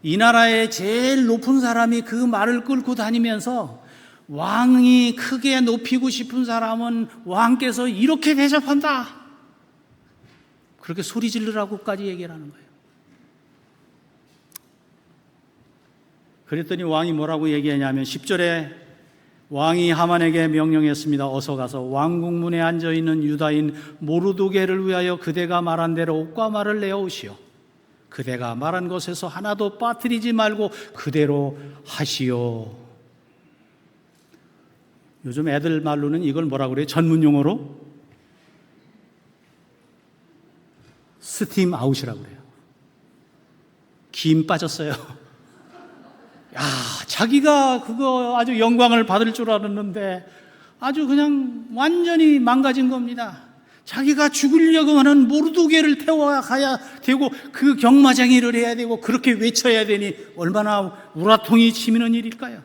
이 나라의 제일 높은 사람이 그 말을 끌고 다니면서 왕이 크게 높이고 싶은 사람은 왕께서 이렇게 대접한다, 그렇게 소리 지르라고까지 얘기를 하는 거예요. 그랬더니 왕이 뭐라고 얘기하냐면 10절에 왕이 하만에게 명령했습니다. 어서 가서 왕궁문에 앉아있는 유다인 모르도게를 위하여 그대가 말한 대로 옷과 말을 내어오시오. 그대가 말한 것에서 하나도 빠뜨리지 말고 그대로 하시오. 요즘 애들 말로는 이걸 뭐라고 그래요? 전문 용어로 스팀 아웃이라고 그래요. 김 빠졌어요. 자기가 그거 아주 영광을 받을 줄 알았는데 아주 그냥 완전히 망가진 겁니다. 자기가 죽으려고 하는 모르도게를 태워가야 되고 그 경마장이를 해야 되고 그렇게 외쳐야 되니 얼마나 우라통이 치미는 일일까요?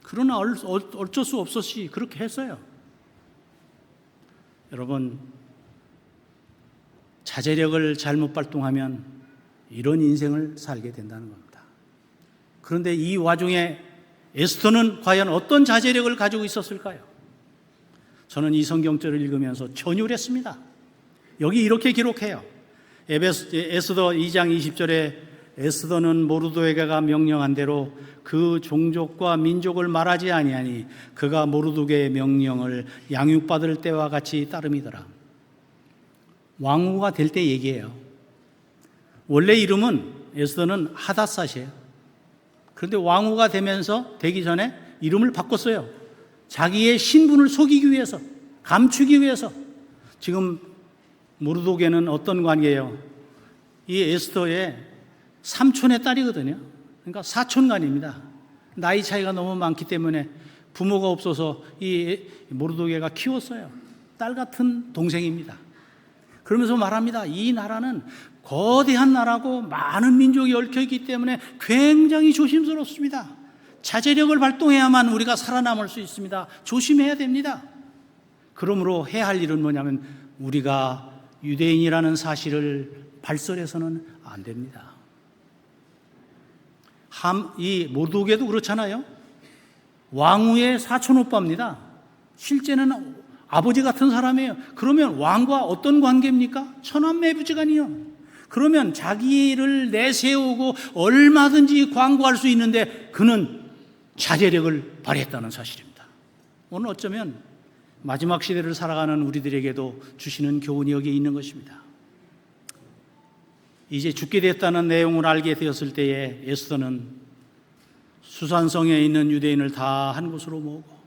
그러나 어쩔 수 없었지 그렇게 했어요. 여러분, 자제력을 잘못 발동하면 이런 인생을 살게 된다는 겁니다. 그런데 이 와중에 에스더는 과연 어떤 자제력을 가지고 있었을까요? 저는 이 성경절을 읽으면서 전율했습니다. 여기 이렇게 기록해요. 에스더 2장 20절에 에스더는 모르드게가 명령한 대로 그 종족과 민족을 말하지 아니하니 그가 모르드게의 명령을 양육받을 때와 같이 따름이더라. 왕후가 될 때 얘기해요. 원래 이름은 에스더는 하닷삿이에요. 그런데 왕후가 되기 전에 이름을 바꿨어요. 자기의 신분을 속이기 위해서, 감추기 위해서. 지금 모르드게는 어떤 관계예요? 이 에스더의 삼촌의 딸이거든요. 그러니까 사촌간입니다. 나이 차이가 너무 많기 때문에 부모가 없어서 이 모르드게가 키웠어요. 딸 같은 동생입니다. 그러면서 말합니다. 이 나라는 거대한 나라고 많은 민족이 얽혀있기 때문에 굉장히 조심스럽습니다. 자제력을 발동해야만 우리가 살아남을 수 있습니다. 조심해야 됩니다. 그러므로 해야 할 일은 뭐냐면 우리가 유대인이라는 사실을 발설해서는 안 됩니다. 이 모르드게도 그렇잖아요. 왕후의 사촌 오빠입니다. 실제는 아버지 같은 사람이에요. 그러면 왕과 어떤 관계입니까? 천한매부지간이요. 그러면 자기를 내세우고 얼마든지 광고할 수 있는데 그는 자제력을 발휘했다는 사실입니다. 오늘 어쩌면 마지막 시대를 살아가는 우리들에게도 주시는 교훈이 여기에 있는 것입니다. 이제 죽게 됐다는 내용을 알게 되었을 때에 에스더는 수산성에 있는 유대인을 다 한 곳으로 모으고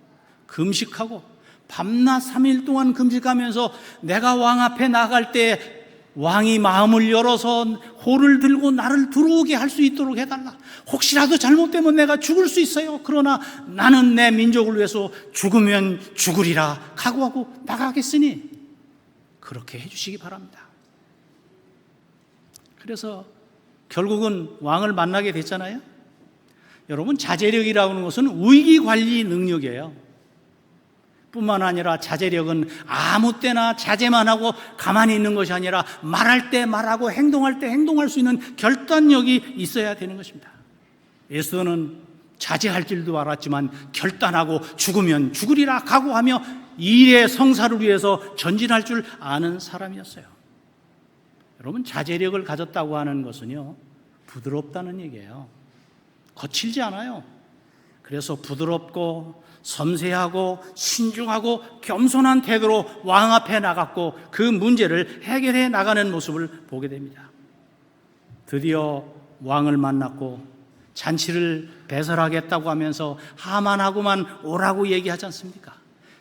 금식하고 밤낮 3일 동안 금식하면서 내가 왕 앞에 나갈 때 왕이 마음을 열어서 호를 들고 나를 들어오게 할 수 있도록 해달라. 혹시라도 잘못되면 내가 죽을 수 있어요. 그러나 나는 내 민족을 위해서 죽으면 죽으리라 각오하고 나가겠으니 그렇게 해주시기 바랍니다. 그래서 결국은 왕을 만나게 됐잖아요. 여러분, 자제력이라고 하는 것은 위기관리 능력이에요. 뿐만 아니라 자제력은 아무 때나 자제만 하고 가만히 있는 것이 아니라 말할 때 말하고 행동할 때 행동할 수 있는 결단력이 있어야 되는 것입니다. 에스더는 자제할 줄도 알았지만 결단하고 죽으면 죽으리라 각오하며 일의 성사를 위해서 전진할 줄 아는 사람이었어요. 여러분, 자제력을 가졌다고 하는 것은요, 부드럽다는 얘기예요. 거칠지 않아요. 그래서 부드럽고 섬세하고 신중하고 겸손한 태도로 왕 앞에 나갔고 그 문제를 해결해 나가는 모습을 보게 됩니다. 드디어 왕을 만났고 잔치를 배설하겠다고 하면서 하만하고만 오라고 얘기하지 않습니까?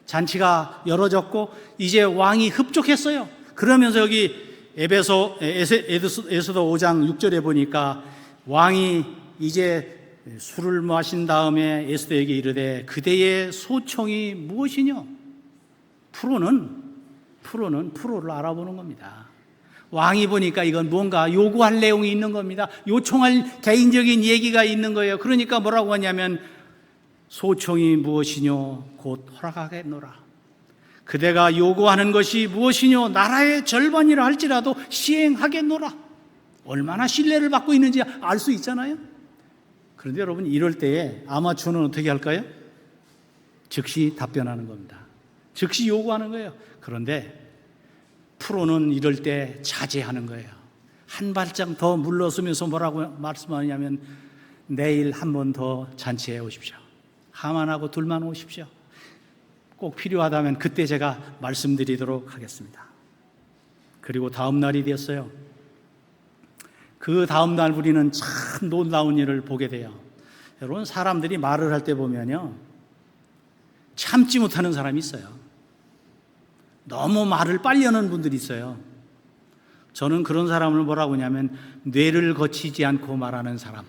잔치가 열어졌고 이제 왕이 흡족했어요. 그러면서 여기 에스더 5장 6절에 보니까 왕이 이제 술을 마신 다음에 에스더에게 이르되 그대의 소청이 무엇이뇨? 프로를 알아보는 겁니다. 왕이 보니까 이건 뭔가 요구할 내용이 있는 겁니다. 요청할 개인적인 얘기가 있는 거예요. 그러니까 뭐라고 하냐면 소청이 무엇이뇨? 곧 허락하겠노라. 그대가 요구하는 것이 무엇이뇨? 나라의 절반이라 할지라도 시행하겠노라. 얼마나 신뢰를 받고 있는지 알 수 있잖아요. 그런데 여러분, 이럴 때에 아마추어는 어떻게 할까요? 즉시 답변하는 겁니다. 즉시 요구하는 거예요. 그런데 프로는 이럴 때 자제하는 거예요. 한 발짝 더 물러서면서 뭐라고 말씀하냐면 내일 한 번 더 잔치해 오십시오. 하만하고 둘만 오십시오. 꼭 필요하다면 그때 제가 말씀드리도록 하겠습니다. 그리고 다음 날이 됐어요. 그 다음 날 우리는 참 놀라운 일을 보게 돼요. 여러분, 사람들이 말을 할 때 보면요, 참지 못하는 사람이 있어요. 너무 말을 빨리 하는 분들이 있어요. 저는 그런 사람을 뭐라고 하냐면 뇌를 거치지 않고 말하는 사람.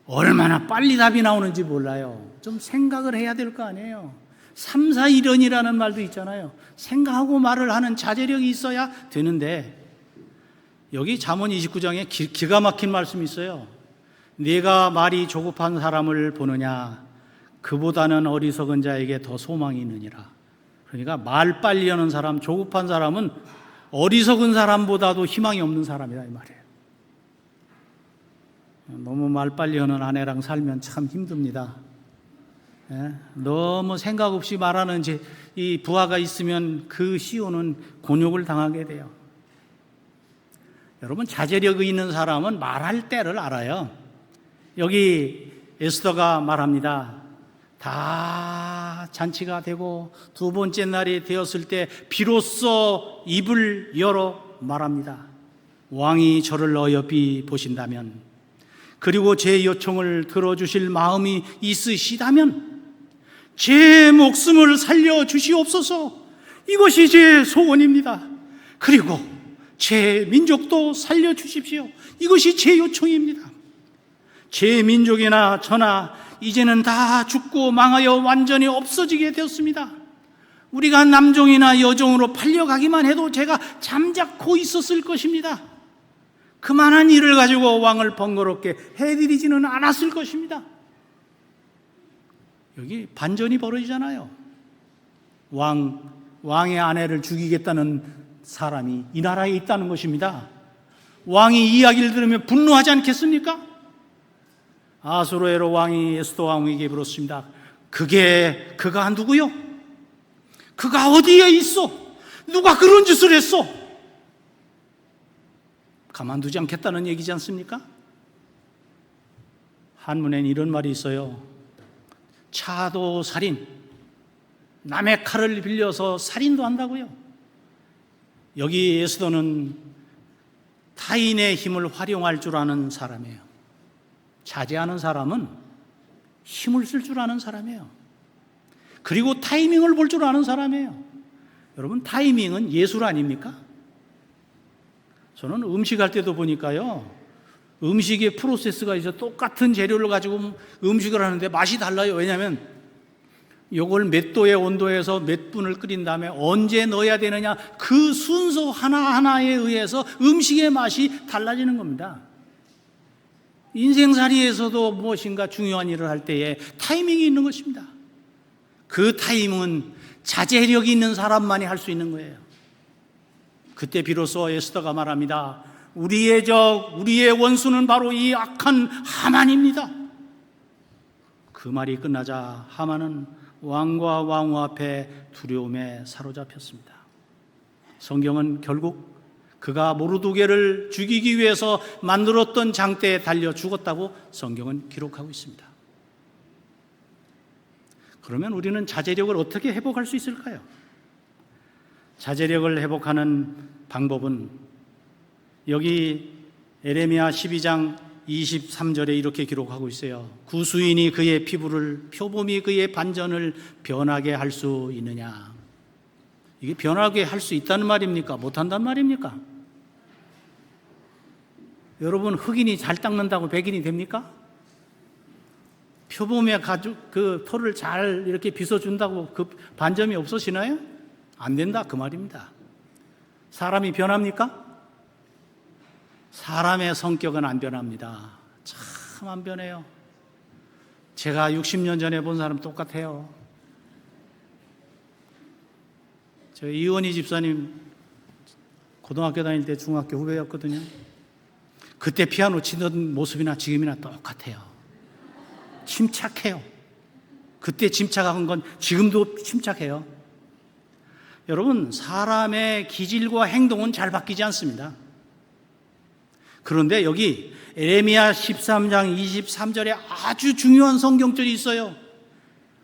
얼마나 빨리 답이 나오는지 몰라요. 좀 생각을 해야 될 거 아니에요. 3, 4, 1원이라는 말도 있잖아요. 생각하고 말을 하는 자제력이 있어야 되는데 여기 잠언 29장에 기가 막힌 말씀이 있어요. 네가 말이 조급한 사람을 보느냐? 그보다는 어리석은 자에게 더 소망이 있느니라. 그러니까 말 빨리 하는 사람, 조급한 사람은 어리석은 사람보다도 희망이 없는 사람이다 이 말이에요. 너무 말 빨리 하는 아내랑 살면 참 힘듭니다. 너무 생각 없이 말하는 이 부하가 있으면 그 CEO는 곤욕을 당하게 돼요. 여러분, 자제력이 있는 사람은 말할 때를 알아요. 여기 에스더가 말합니다. 다 잔치가 되고 두 번째 날이 되었을 때 비로소 입을 열어 말합니다. 왕이 저를 어여삐 보신다면, 그리고 제 요청을 들어주실 마음이 있으시다면 제 목숨을 살려주시옵소서. 이것이 제 소원입니다. 그리고 제 민족도 살려주십시오. 이것이 제 요청입니다. 제 민족이나 저나 이제는 다 죽고 망하여 완전히 없어지게 되었습니다. 우리가 남종이나 여종으로 팔려가기만 해도 제가 잠자코 있었을 것입니다. 그만한 일을 가지고 왕을 번거롭게 해드리지는 않았을 것입니다. 여기 반전이 벌어지잖아요. 왕의 아내를 죽이겠다는 사람이 이 나라에 있다는 것입니다. 왕이 이야기를 들으면 분노하지 않겠습니까? 아수르에로 왕이 에스더 왕에게 물었습니다. 그가 누구요? 그가 어디에 있어? 누가 그런 짓을 했어? 가만두지 않겠다는 얘기지 않습니까? 한문엔 이런 말이 있어요. 차도 살인, 남의 칼을 빌려서 살인도 한다고요. 여기 에스더는 타인의 힘을 활용할 줄 아는 사람이에요. 자제하는 사람은 힘을 쓸 줄 아는 사람이에요. 그리고 타이밍을 볼 줄 아는 사람이에요. 여러분, 타이밍은 예술 아닙니까? 저는 음식할 때도 보니까요, 음식의 프로세스가 있어. 똑같은 재료를 가지고 음식을 하는데 맛이 달라요. 왜냐하면 이걸 몇 도의 온도에서 몇 분을 끓인 다음에 언제 넣어야 되느냐, 그 순서 하나하나에 의해서 음식의 맛이 달라지는 겁니다. 인생살이에서도 무엇인가 중요한 일을 할 때에 타이밍이 있는 것입니다. 그 타이밍은 자제력이 있는 사람만이 할 수 있는 거예요. 그때 비로소 에스더가 말합니다. 우리의 원수는 바로 이 악한 하만입니다. 그 말이 끝나자 하만은 왕과 왕후 앞에 두려움에 사로잡혔습니다. 성경은 결국 그가 모르드게를 죽이기 위해서 만들었던 장대에 달려 죽었다고 성경은 기록하고 있습니다. 그러면 우리는 자제력을 어떻게 회복할 수 있을까요? 자제력을 회복하는 방법은 여기 에레미야 12장 23절에 이렇게 기록하고 있어요. 구수인이 그의 피부를, 표범이 그의 반전을 변하게 할 수 있느냐? 이게 변하게 할 수 있다는 말입니까? 못한다는 말입니까? 여러분, 흑인이 잘 닦는다고 백인이 됩니까? 표범의 가죽 그 털을 잘 이렇게 빗어준다고 그 반점이 없어지나요? 안 된다 그 말입니다. 사람이 변합니까? 사람의 성격은 안 변합니다. 참 안 변해요. 제가 60년 전에 본 사람 똑같아요. 저 이원희 집사님 고등학교 다닐 때 중학교 후배였거든요. 그때 피아노 치던 모습이나 지금이나 똑같아요. 침착해요. 그때 침착한 건 지금도 침착해요. 여러분, 사람의 기질과 행동은 잘 바뀌지 않습니다. 그런데 여기 에레미야 13장 23절에 아주 중요한 성경절이 있어요.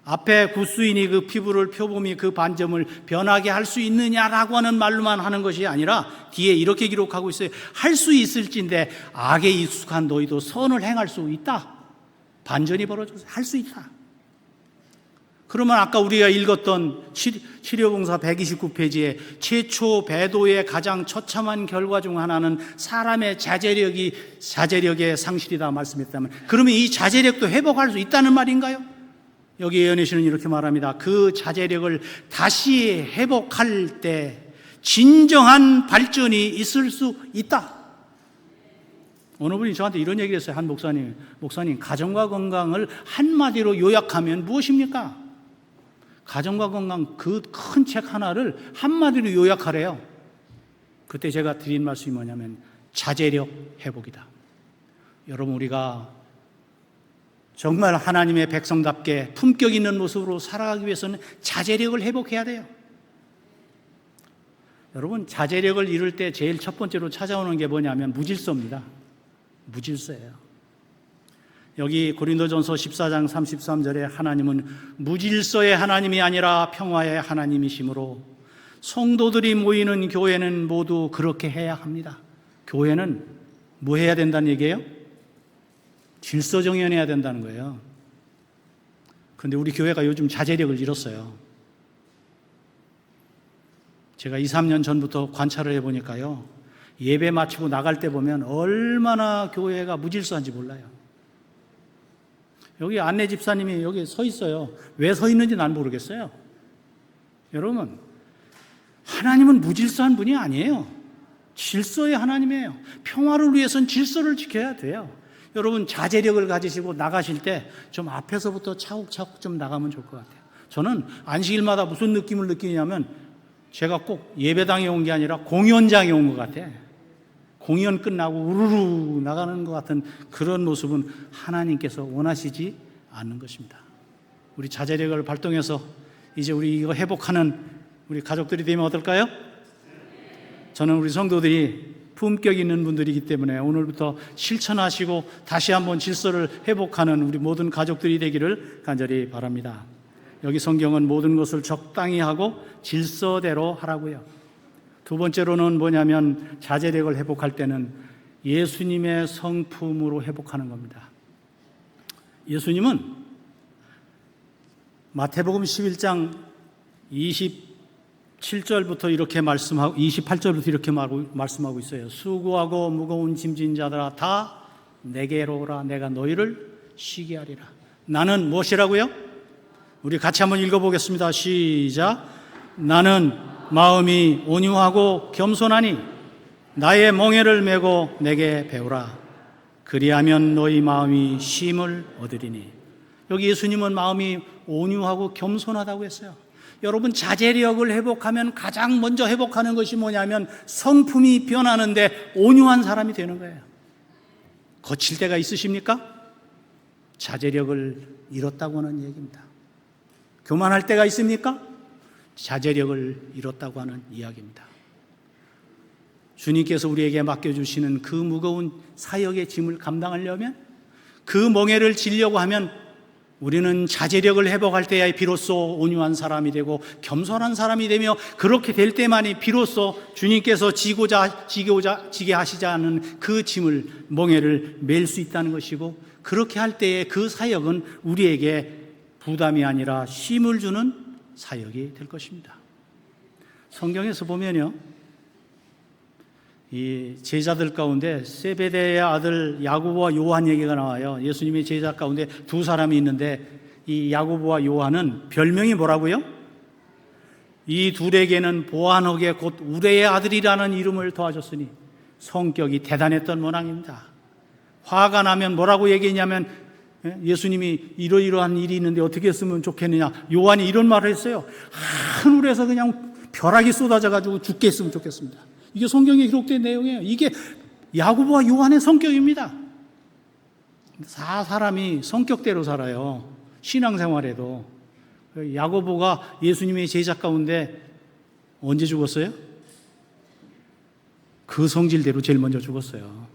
앞에 구수인이 그 피부를, 표범이 그 반점을 변하게 할 수 있느냐라고 하는 말로만 하는 것이 아니라 뒤에 이렇게 기록하고 있어요. 할 수 있을진데 악에 익숙한 너희도 선을 행할 수 있다. 반전이 벌어져서 할 수 있다. 그러면 아까 우리가 읽었던 치료봉사 129페이지에 최초 배도의 가장 처참한 결과 중 하나는 사람의 자제력의 상실이다 말씀했다면, 그러면 이 자제력도 회복할 수 있다는 말인가요? 여기 예언의 이렇게 말합니다. 그 자제력을 다시 회복할 때 진정한 발전이 있을 수 있다. 어느 분이 저한테 이런 얘기를 했어요. 한 목사님, 가정과 건강을 한마디로 요약하면 무엇입니까? 가정과 건강 그 큰 책 하나를 한마디로 요약하래요. 그때 제가 드린 말씀이 뭐냐면 자제력 회복이다. 여러분, 우리가 정말 하나님의 백성답게 품격 있는 모습으로 살아가기 위해서는 자제력을 회복해야 돼요. 여러분, 자제력을 이룰 때 제일 첫 번째로 찾아오는 게 뭐냐면 무질서입니다. 무질서예요. 여기 고린도전서 14장 33절에 하나님은 무질서의 하나님이 아니라 평화의 하나님이시므로 성도들이 모이는 교회는 모두 그렇게 해야 합니다. 교회는 뭐 해야 된다는 얘기예요? 질서 정연해야 된다는 거예요. 그런데 우리 교회가 요즘 자제력을 잃었어요. 제가 2, 3년 전부터 관찰을 해보니까요, 예배 마치고 나갈 때 보면 얼마나 교회가 무질서한지 몰라요. 여기 안내 집사님이 여기 서 있어요. 왜 서 있는지 난 모르겠어요. 여러분, 하나님은 무질서한 분이 아니에요. 질서의 하나님이에요. 평화를 위해서는 질서를 지켜야 돼요. 여러분, 자제력을 가지시고 나가실 때 좀 앞에서부터 차곡차곡 좀 나가면 좋을 것 같아요. 저는 안식일마다 무슨 느낌을 느끼냐면 제가 꼭 예배당에 온 게 아니라 공연장에 온 것 같아. 공연 끝나고 우르르 나가는 것 같은 그런 모습은 하나님께서 원하시지 않는 것입니다. 우리 자제력을 발동해서 이제 우리 이거 회복하는 우리 가족들이 되면 어떨까요? 저는 우리 성도들이 품격 있는 분들이기 때문에 오늘부터 실천하시고 다시 한번 질서를 회복하는 우리 모든 가족들이 되기를 간절히 바랍니다. 여기 성경은 모든 것을 적당히 하고 질서대로 하라고요. 두 번째로는 뭐냐면 자제력을 회복할 때는 예수님의 성품으로 회복하는 겁니다. 예수님은 마태복음 11장 27절부터 이렇게 말씀하고 28절부터 이렇게 말씀하고 있어요. 수고하고 무거운 짐진 자들아 다 내게로 오라. 내가 너희를 쉬게 하리라. 나는 무엇이라고요? 우리 같이 한번 읽어보겠습니다. 시작. 나는 마음이 온유하고 겸손하니 나의 멍에를 메고 내게 배우라. 그리하면 너희 마음이 쉼을 얻으리니. 여기 예수님은 마음이 온유하고 겸손하다고 했어요. 여러분, 자제력을 회복하면 가장 먼저 회복하는 것이 뭐냐면 성품이 변하는데 온유한 사람이 되는 거예요. 거칠 때가 있으십니까? 자제력을 잃었다고 하는 얘기입니다. 교만할 때가 있습니까? 자제력을 잃었다고 하는 이야기입니다. 주님께서 우리에게 맡겨주시는 그 무거운 사역의 짐을 감당하려면, 그 멍에를 지려고 하면 우리는 자제력을 회복할 때야 비로소 온유한 사람이 되고 겸손한 사람이 되며, 그렇게 될 때만이 비로소 주님께서 지게 하시자 하는 그 짐을, 멍에를 맬 수 있다는 것이고, 그렇게 할 때에 그 사역은 우리에게 부담이 아니라 쉼을 주는 사역이 될 것입니다. 성경에서 보면요, 이 제자들 가운데 세베대의 아들 야고보와 요한 얘기가 나와요. 예수님의 제자 가운데 두 사람이 있는데 이 야고보와 요한은 별명이 뭐라고요? 이 둘에게는 보아너게 곧 우레의 아들이라는 이름을 더하셨으니 성격이 대단했던 모양입니다. 화가 나면 뭐라고 얘기했냐면, 예수님이 이러이러한 일이 있는데 어떻게 했으면 좋겠느냐, 요한이 이런 말을 했어요. 하늘에서 그냥 벼락이 쏟아져가지고 죽게 했으면 좋겠습니다. 이게 성경에 기록된 내용이에요. 이게 야고보와 요한의 성격입니다. 사람이 성격대로 살아요. 신앙생활에도. 야고보가 예수님의 제자 가운데 언제 죽었어요? 그 성질대로 제일 먼저 죽었어요.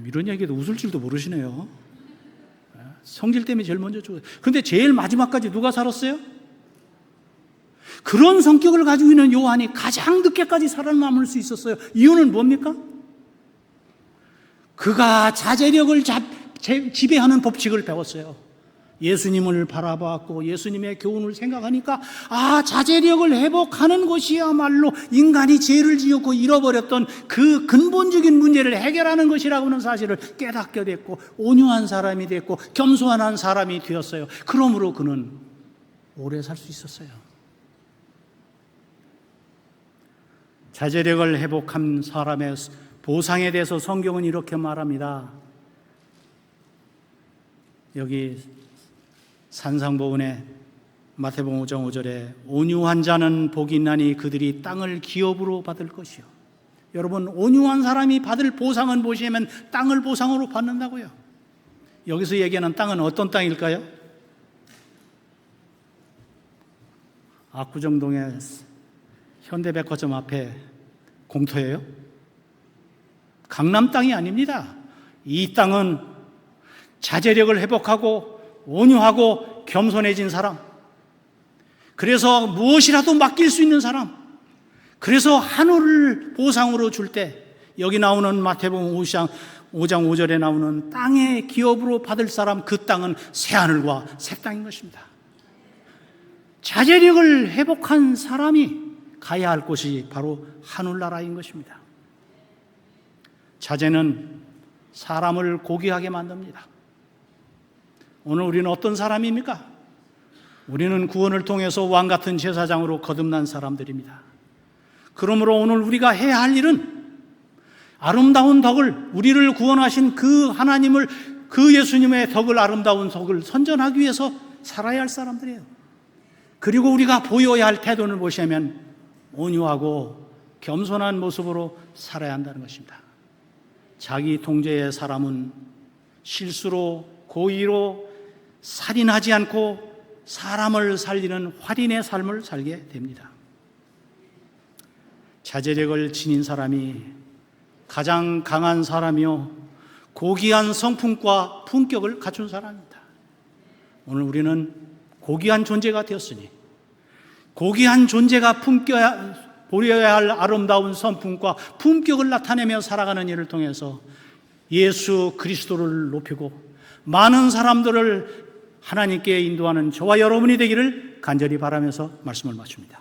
이런 얘기도 웃을 줄도 모르시네요. 성질 때문에 제일 먼저 죽었어요. 그런데 제일 마지막까지 누가 살았어요? 그런 성격을 가지고 있는 요한이 가장 늦게까지 살아남을 수 있었어요. 이유는 뭡니까? 그가 자제력을 지배하는 법칙을 배웠어요. 예수님을 바라봤고 예수님의 교훈을 생각하니까, 자제력을 회복하는 것이야말로 인간이 죄를 지었고 잃어버렸던 그 근본적인 문제를 해결하는 것이라고 하는 사실을 깨닫게 됐고, 온유한 사람이 됐고 겸손한 사람이 되었어요. 그러므로 그는 오래 살 수 있었어요. 자제력을 회복한 사람의 보상에 대해서 성경은 이렇게 말합니다. 여기 산상보훈에 마태복음 5장 5절에 온유한 자는 복이 있나니 그들이 땅을 기업으로 받을 것이요. 여러분, 온유한 사람이 받을 보상은 보시면 땅을 보상으로 받는다고요. 여기서 얘기하는 땅은 어떤 땅일까요? 압구정동의 현대백화점 앞에 공터예요? 강남 땅이 아닙니다. 이 땅은 자제력을 회복하고 온유하고 겸손해진 사람, 그래서 무엇이라도 맡길 수 있는 사람, 그래서 하늘을 보상으로 줄 때 여기 나오는 마태복음 5장 5절에 나오는 땅의 기업으로 받을 사람, 그 땅은 새하늘과 새 땅인 것입니다. 자제력을 회복한 사람이 가야 할 곳이 바로 하늘나라인 것입니다. 자제는 사람을 고귀하게 만듭니다. 오늘 우리는 어떤 사람입니까? 우리는 구원을 통해서 왕같은 제사장으로 거듭난 사람들입니다. 그러므로 오늘 우리가 해야 할 일은 아름다운 덕을, 우리를 구원하신 그 하나님을, 그 예수님의 덕을, 아름다운 덕을 선전하기 위해서 살아야 할 사람들이에요. 그리고 우리가 보여야 할 태도를 보시면 온유하고 겸손한 모습으로 살아야 한다는 것입니다. 자기 통제의 사람은 실수로, 고의로 살인하지 않고 사람을 살리는 활인의 삶을 살게 됩니다. 자제력을 지닌 사람이 가장 강한 사람이요, 고귀한 성품과 품격을 갖춘 사람입니다. 오늘 우리는 고귀한 존재가 되었으니 고귀한 존재가 보여야 할 아름다운 성품과 품격을 나타내며 살아가는 일을 통해서 예수 그리스도를 높이고 많은 사람들을 하나님께 인도하는 저와 여러분이 되기를 간절히 바라면서 말씀을 마칩니다.